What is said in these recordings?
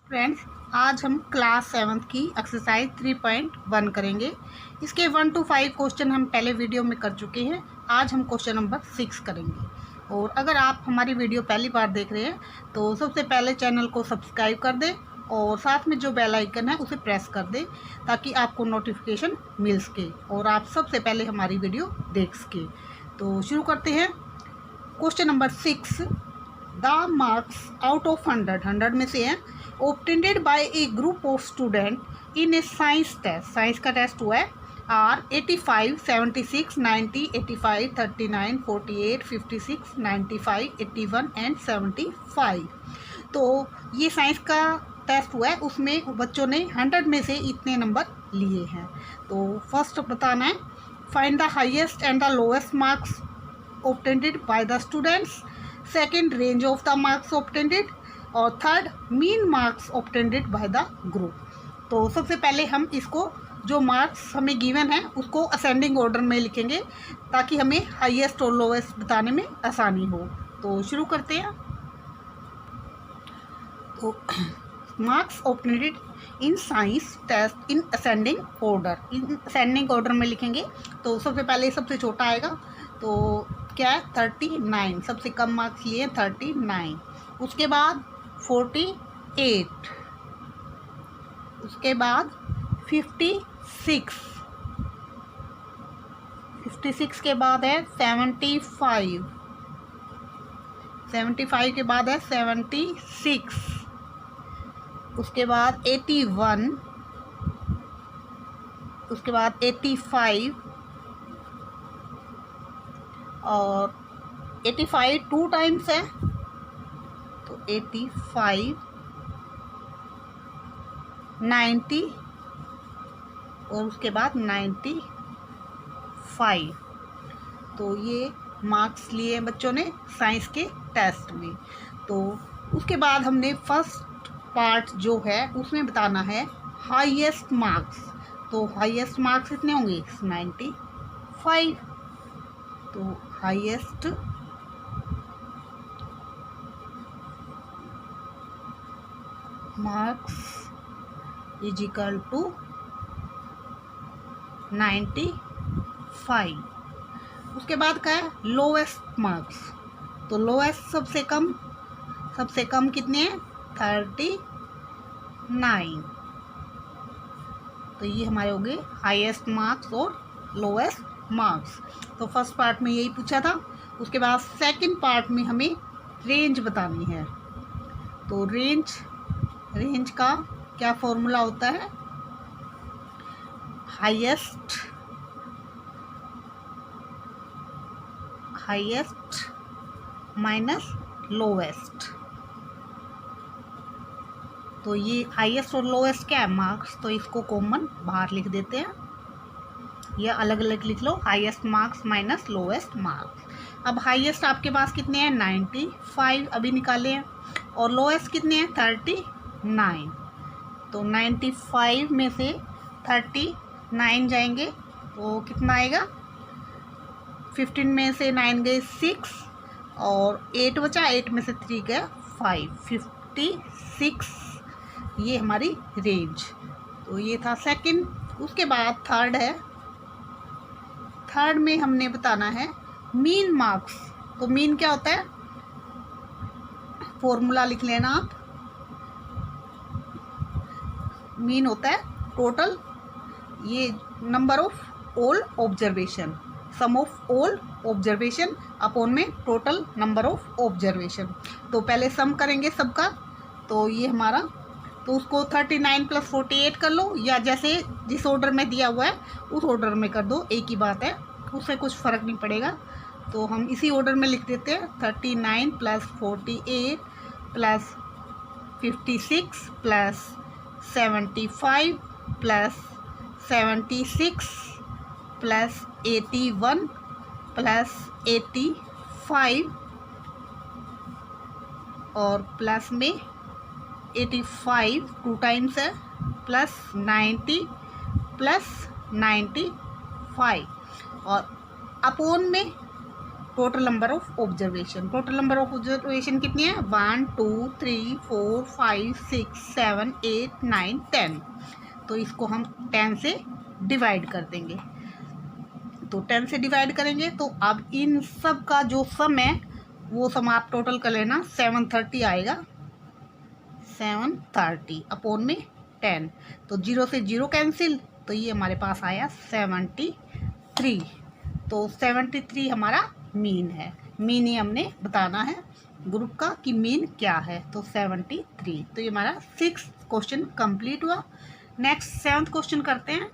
Friends, आज हम class 7th की एक्सरसाइज 3.1 करेंगे। इसके 1 to 5 क्वेश्चन हम पहले वीडियो में कर चुके हैं। आज हम क्वेश्चन नंबर 6 करेंगे। और अगर आप हमारी वीडियो पहली बार देख रहे हैं तो सबसे पहले चैनल को सब्सक्राइब कर दें और साथ में जो बेल आइकन है उसे प्रेस कर दें ताकि आपको नोटिफिकेशन मिल सके और आप सबसे पहले हमारी वीडियो देख सकें। तो शुरू करते हैं। Question number 6, the marks out of 100 में से हैं obtained by a group of student in a science test, science का टेस्ट हुआ है, आर 85, 76, 90, 85, 39, 48, 56, 95, 81 एंड 75। तो ये साइंस का टेस्ट हुआ है, उसमें बच्चों ने 100 में से इतने नंबर लिए हैं। तो फर्स्ट बताना है, find the highest and the lowest marks obtained by the students, second range of the marks obtained और third mean marks obtained by the group. तो सबसे पहले हम इसको जो मार्क्स हमें गिवन है उसको असेंडिंग ऑर्डर में लिखेंगे ताकि हमें हाईएस्ट और लोएस्ट बताने में आसानी हो। तो शुरू करते हैं। तो marks obtained in science test in ascending order में लिखेंगे। तो सबसे पहले सबसे छोटा आएगा, तो क्या है 39, सबसे कम मार्क्स लिए 39। उसके बाद 48, उसके बाद 56, 56 के बाद है 75, 75 के बाद है 76, उसके बाद 81, उसके बाद 85 और 85 2 टाइम्स है तो 85, 90 और उसके बाद 95। तो ये मार्क्स लिए बच्चों ने साइंस के टेस्ट में। तो उसके बाद हमने फर्स्ट पार्ट जो है उसमें बताना है हाईएस्ट मार्क्स। तो हाईएस्ट मार्क्स कितने होंगे 95। तो highest marks is equal to 95। उसके बाद क्या है लोएस्ट मार्क्स। तो लोएस्ट सबसे कम कितने हैं 39। तो ये हमारे हो गए हाईएस्ट मार्क्स और लोएस्ट मार्क्स। तो फर्स्ट पार्ट में यही पूछा था। उसके बाद सेकंड पार्ट में हमें रेंज बतानी है। तो रेंज का क्या फॉर्मूला होता है, हाईएस्ट माइनस लोएस्ट। तो ये हाईएस्ट और लोएस्ट क्या है मार्क्स, तो इसको कॉमन बाहर लिख देते हैं या अलग अलग लिख लो, highest marks minus lowest marks. अब हाईएस्ट आपके पास कितने हैं 95 अभी निकाले हैं और लोएस्ट कितने हैं 39। तो 95 में से 39 जाएंगे तो कितना आएगा, 15 में से 9 गए 6 और 8 बचा, 8 में से 3 गया 5, 56। ये हमारी रेंज। तो ये था सेकंड। उसके बाद थर्ड है, थर्ड में हमने बताना है मीन मार्क्स। तो मीन क्या होता है, फॉर्मूला लिख लेना आप। मीन होता है टोटल, ये number of all observation, sum of all observation upon में टोटल नंबर ऑफ ऑब्जर्वेशन। तो पहले सम करेंगे सबका, तो ये हमारा, तो उसको 39 + 48 कर लो या जैसे जिस ऑर्डर में दिया हुआ है उस ऑर्डर में कर दो, एक ही बात है, उससे कुछ फ़र्क नहीं पड़ेगा। तो हम इसी ऑर्डर में लिख देते हैं 39 + 48 + 56 + 75 + 76 + 81 + 85 और प्लस में 85 2 टाइम्स है प्लस 90 + 95 और अपोन में total number of observation. Total number of observation कितनी है? 1 2 3 4 5 6 7 8 9 10। तो इसको हम 10 से डिवाइड कर देंगे। तो 10 से डिवाइड करेंगे तो अब इन सब का जो सम है वो सम आप टोटल कर लेना, 730 आएगा। 730 अपॉन में 10, तो 0 से 0 कैंसिल, तो ये हमारे पास आया 73। तो 73 हमारा मीन है। मीन ही हमने बताना है ग्रुप का कि मीन क्या है, तो 73। तो ये हमारा 6th क्वेश्चन कंप्लीट हुआ। नेक्स्ट 7th क्वेश्चन करते हैं।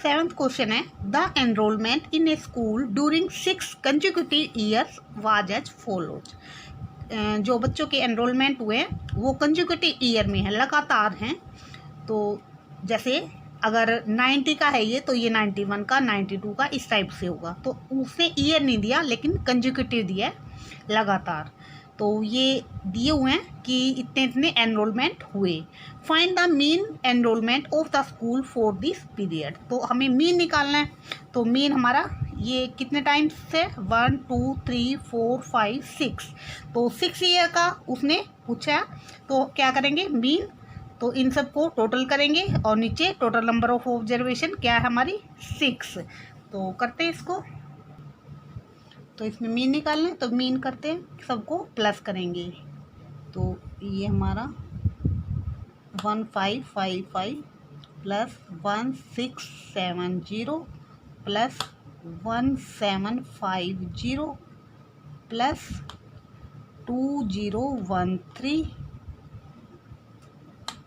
7th क्वेश्चन है, the enrolment in a school during 6 consecutive years was as follows. जो बच्चों के एनरोलमेंट हुए वो कंसेक्यूटिव ईयर में है, लगातार हैं। तो जैसे अगर 90 का है ये, तो ये 91 का, 92 का, इस टाइप से होगा। तो उसने ईयर नहीं दिया लेकिन कंसेक्यूटिव दिया है, लगातार। तो ये दिए हुए हैं कि इतने इतने एनरोलमेंट हुए। Find the mean enrolment of the school for this period. तो हमें मीन निकालना है। तो मीन हमारा ये कितने टाइम्स से 1 2 3 4 5 6, तो 6 ईयर का उसने पूछा। तो क्या करेंगे? मीन, तो इन सब को टोटल करेंगे और नीचे टोटल नंबर ऑफ ऑब्जर्वेशन क्या है हमारी 6। तो करते हैं इसको। तो इसमें मीन निकालना है, तो मीन करते हैं, सबको प्लस करेंगे। तो ये हमारा 1555 प्लस 1670 प्लस 1750 प्लस 2013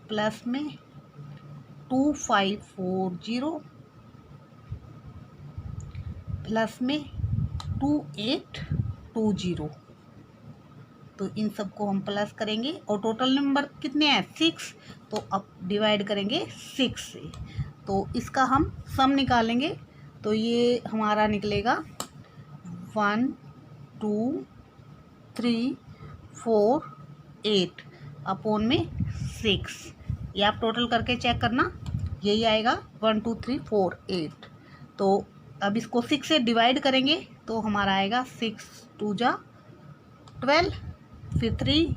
प्लस में 2540 प्लस में 2820। तो इन सबको हम प्लस करेंगे और टोटल नंबर कितने हैं? 6। तो अब डिवाइड करेंगे 6 से। तो इसका हम सम निकालेंगे। तो ये हमारा निकलेगा 1 2 3 4 8 अपॉन में 6। ये आप टोटल करके चेक करना, यही आएगा 1 2 3 4 8। तो अब इसको 6 से डिवाइड करेंगे तो हमारा आएगा 6 2 जा 12, फिर 3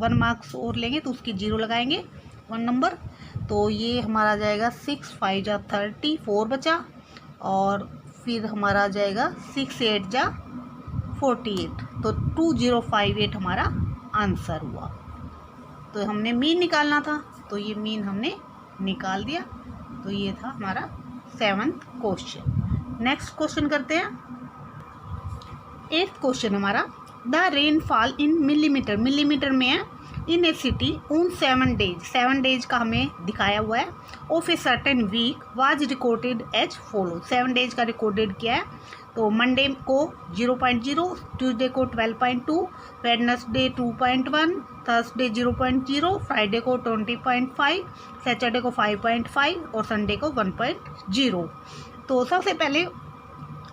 1 मार्क्स और लेंगे तो उसकी 0 लगाएंगे 1 नंबर। तो ये हमारा जाएगा 6 5 जा 30, 4 बचा, और फिर हमारा जाएगा 6 8 जा 48। तो 2058 हमारा आंसर हुआ। तो हमने मीन निकालना था, तो ये मीन हमने निकाल दिया। तो ये था हमारा 7th क्वेश्चन। नेक्स्ट क्वेश्चन करते हैं। 8th क्वेश्चन हमारा, the rainfall in millimetre, millimetre में है, in a city on 7 days, 7 days का हमें दिखाया हुआ है, of a certain week was recorded as follow. 7 days का रिकॉर्डेड किया है। तो मंडे को 0.0, ट्यूसडे को 12.2, वेडनेसडे 2.1, थर्सडे 0.0, फ्राइडे को 20.5, सैटरडे को 5.5 और संडे को 1.0। तो सबसे पहले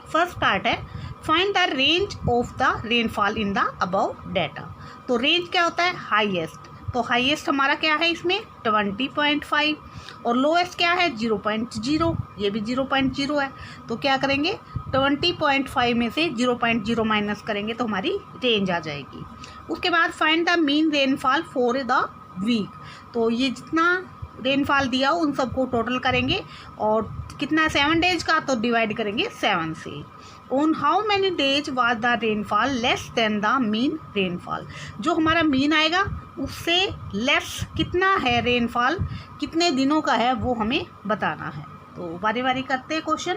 फर्स्ट पार्ट है, find the range of the rainfall in the above data. तो रेंज क्या होता है? हाईएस्ट। तो हाईएस्ट हमारा क्या है इसमें? 20.5, और लोएस्ट क्या है? 0.0, ये भी 0.0 है। तो क्या करेंगे? 20.5 में से 0.0 माइनस करेंगे तो हमारी रेंज आ जाएगी। उसके बाद find the mean rainfall for the week. तो ये जितना रेनफॉल दिया उन सबको टोटल करेंगे और कितना 7 डेज का, तो डिवाइड करेंगे 7 से। On how many days was the rainfall less than the mean rainfall. जो हमारा मीन आएगा उससे लेस कितना है रेनफॉल, कितने दिनों का है, वो हमें बताना है। तो बारी बारी करते हैं क्वेश्चन।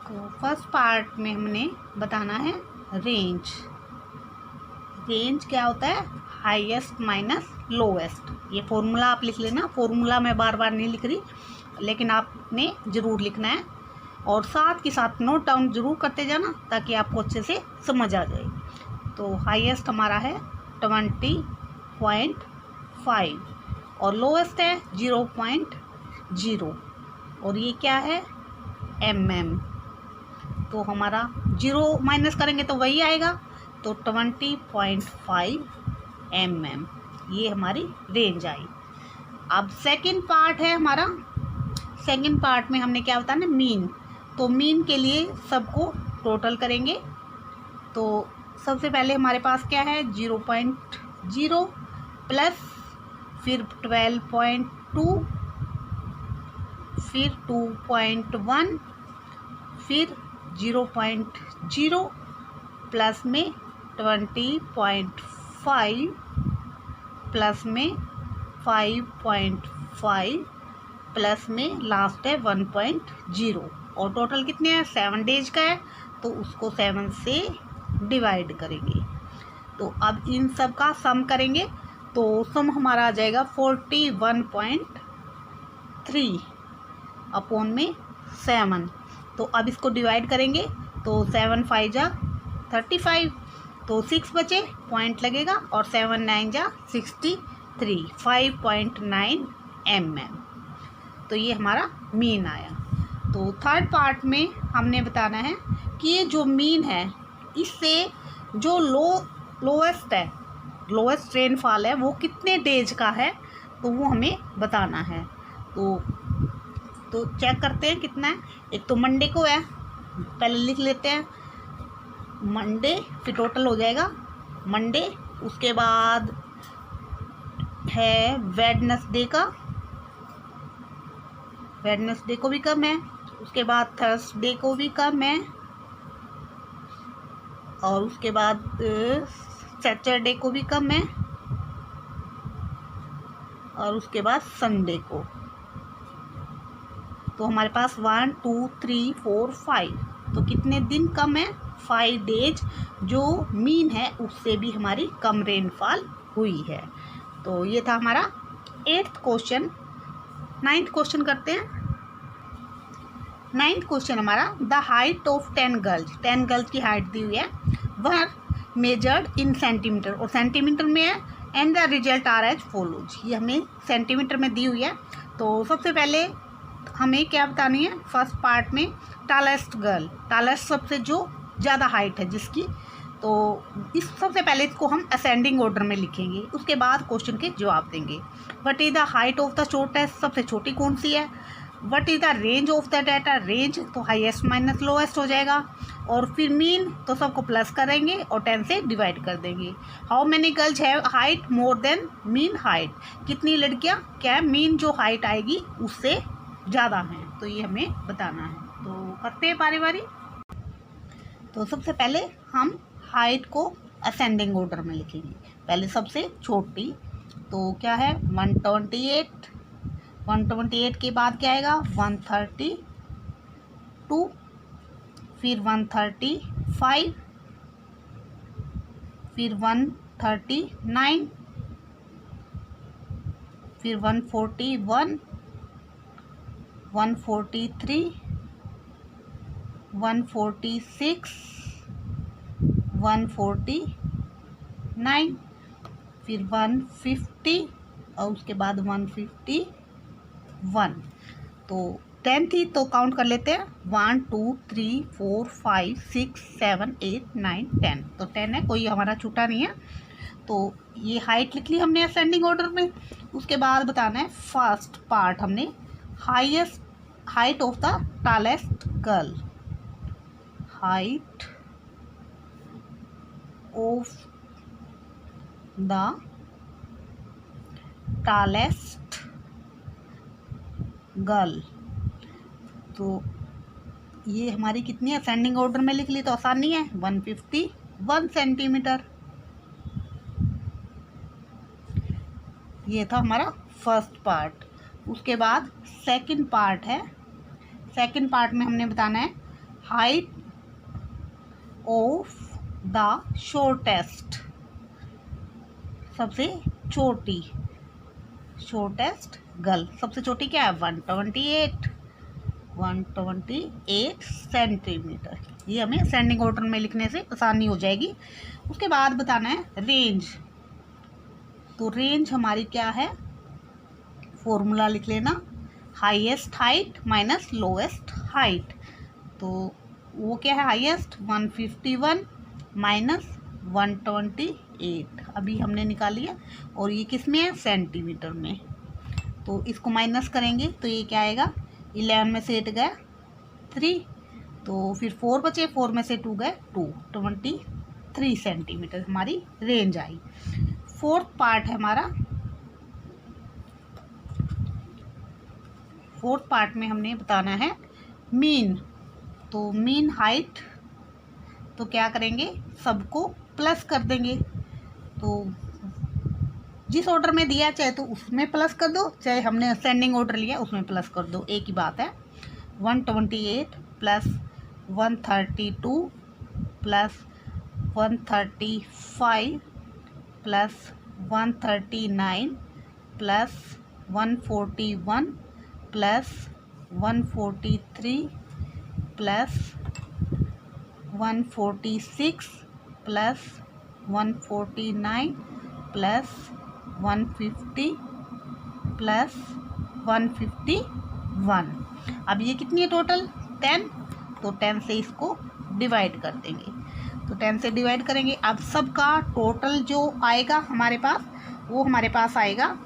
तो फर्स्ट पार्ट में हमने बताना है रेंज। रेंज क्या होता है? Highest minus lowest. ये फॉर्मूला आप लिख लेना, फॉर्मूला मैं बार बार नहीं लिख रही, लेकिन आपने ज़रूर लिखना है और साथ के साथ नोट डाउन ज़रूर करते जाना ताकि आपको अच्छे से समझ आ जाए। तो हाईएस्ट हमारा है 20.5 और लोएस्ट है 0.0, और ये क्या है? mm। तो हमारा 0 माइनस करेंगे तो वही आएगा, तो 20.5 mm, ये हमारी रेंज आई। अब सेकंड पार्ट है हमारा। सेकंड पार्ट में हमने क्या बताना? मीन। तो मीन के लिए सबको टोटल करेंगे। तो सबसे पहले हमारे पास क्या है 0.0 प्लस फिर 12.2 फिर 2.1 फिर 0.0 प्लस में 20.5 प्लस में 5.5 प्लस में लास्ट है 1.0 और टोटल कितने हैं 7 डेज का है तो उसको 7 से डिवाइड करेंगे। तो अब इन सब का सम करेंगे तो सम हमारा आ जाएगा 41.3 अपॉन में 7। तो अब इसको डिवाइड करेंगे तो 7 5 जा 35 तो 6 बचे पॉइंट लगेगा और 7 9 जा 63 5.9 mm। तो ये हमारा मीन आया। तो थर्ड पार्ट में हमने बताना है कि ये जो मीन है इससे जो लोएस्ट रेनफॉल है वो कितने डेज का है तो वो हमें बताना है। तो चेक करते हैं कितना है। एक तो मंडे को है, पहले लिख लेते हैं मंडे, फिर टोटल हो जाएगा मंडे, उसके बाद है वेडनेसडे को भी कम है, उसके बाद थर्सडे को भी कम है और उसके बाद सैटरडे को भी कम है और उसके बाद संडे को। तो हमारे पास 1 2 3 4 5 तो कितने दिन कम है 5 डेज जो मीन है उससे भी हमारी कम रेनफॉल हुई है। तो ये था हमारा 8th क्वेश्चन। 9th क्वेश्चन करते हैं। 9th क्वेश्चन हमारा द हाइट ऑफ 10 गर्ल्स की हाइट दी हुई है वह मेजर्ड इन सेंटीमीटर और सेंटीमीटर में है and the result are as follows. ये हमें सेंटीमीटर में दी हुई है। तो सबसे पहले हमें क्या बतानी है फर्स्ट पार्ट में टालेस्ट सबसे जो ज़्यादा हाइट है जिसकी। तो इस सबसे पहले इसको हम असेंडिंग ऑर्डर में लिखेंगे, उसके बाद क्वेश्चन के जवाब देंगे। What is the height of the shortest, सबसे छोटी कौन सी है। What is the range of the data, range तो हाईएस्ट माइनस लोएस्ट हो जाएगा और फिर मीन तो सबको प्लस करेंगे और 10 से डिवाइड कर देंगे। How many girls have height more than mean height, कितनी लड़कियां क्या मीन जो हाइट आएगी उससे ज़्यादा हैं, तो ये हमें बताना है। तो करते हैं बारी बारी। तो सबसे पहले हम हाइट को असेंडिंग ऑर्डर में लिखेंगे। पहले सबसे छोटी तो क्या है 128 के बाद क्या आएगा 132 फिर 135 फिर 139 फिर 141 143 146 149 फिर 150 और उसके बाद 151। तो 10 थी तो काउंट कर लेते हैं 1 2 3 4 5 6 7 8 9 10। तो 10 है, कोई हमारा छूटा नहीं है। तो ये हाइट लिख ली हमने असेंडिंग ऑर्डर में। उसके बाद बताना है फर्स्ट पार्ट हमने height of the tallest girl, height of the tallest girl. तो ये हमारी कितनी असेंडिंग ऑर्डर में लिख ली तो आसानी है 151 सेंटीमीटर। ये था हमारा फर्स्ट पार्ट। उसके बाद सेकंड पार्ट है। सेकंड पार्ट में हमने बताना है हाइट ऑफ द शॉर्टेस्ट, सबसे छोटी शॉर्टेस्ट गर्ल। सबसे छोटी क्या है 128 सेंटीमीटर। ये हमें असेंडिंग ऑर्डर में लिखने से आसानी हो जाएगी। उसके बाद बताना है रेंज। तो रेंज हमारी क्या है फॉर्मूला लिख लेना highest height minus lowest height. तो वो क्या है हाईएस्ट 151 माइनस 128 अभी हमने निकाली है और ये किस में है सेंटीमीटर में। तो इसको माइनस करेंगे तो ये क्या आएगा 11 में से 8 गया 3 तो फिर 4 बचे, 4 में से 2 गए, 23 सेंटीमीटर हमारी रेंज आई। फोर्थ पार्ट है हमारा, फोर्थ पार्ट में हमने बताना है मीन। तो मीन हाइट, तो क्या करेंगे, सबको प्लस कर देंगे। तो जिस ऑर्डर में दिया चाहे तो उसमें प्लस कर दो, चाहे हमने असेंडिंग ऑर्डर लिया उसमें प्लस कर दो, एक ही बात है। 128 plus 132 plus 135 plus 139 plus 141 plus 143 plus 146 plus 149 plus 150 plus 151। अब ये कितनी है टोटल, 10। तो 10 से इसको डिवाइड कर देंगे, तो 10 से डिवाइड करेंगे। अब सबका टोटल जो आएगा हमारे पास, वो हमारे पास आएगा,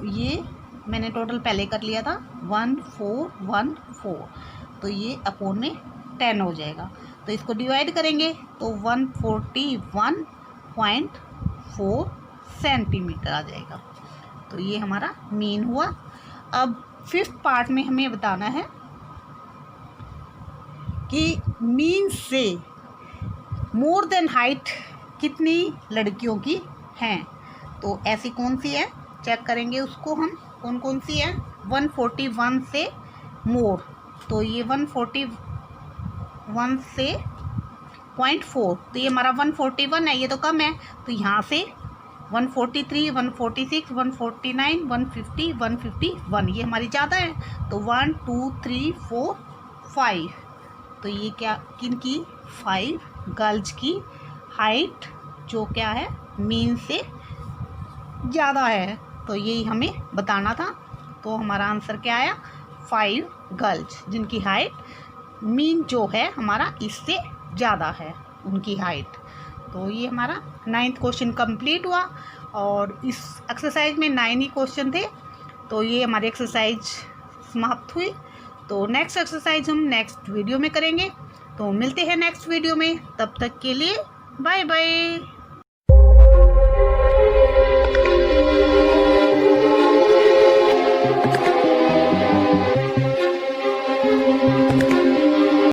ये मैंने टोटल पहले कर लिया था 1414, तो ये अपोन में 10 हो जाएगा। तो इसको डिवाइड करेंगे तो 141.4 सेंटीमीटर आ जाएगा। तो ये हमारा मीन हुआ। अब फिफ्थ पार्ट में हमें बताना है कि मीन से मोर देन हाइट कितनी लड़कियों की हैं। तो ऐसी कौन सी है, चेक करेंगे उसको हम, कौन कौन सी है। 141 से मोर, तो ये 141 से 0.4, तो ये हमारा 141 है, ये तो कम है। तो यहाँ से 143, 146, 149, 150, 151, ये हमारी ज़्यादा है। तो 1 2 3 4 5, तो ये क्या, किन की, 5 गर्ल्स की हाइट जो क्या है, मीन से ज़्यादा है। तो यही हमें बताना था। तो हमारा आंसर क्या आया, 5 गर्ल्स जिनकी हाइट मीन जो है हमारा इससे ज़्यादा है उनकी हाइट। तो ये हमारा 9th क्वेश्चन कंप्लीट हुआ। और इस एक्सरसाइज में 9 ही क्वेश्चन थे। तो ये हमारी एक्सरसाइज समाप्त हुई। तो नेक्स्ट एक्सरसाइज हम नेक्स्ट वीडियो में करेंगे। तो मिलते हैं नेक्स्ट वीडियो में, तब तक के लिए बाय बाय।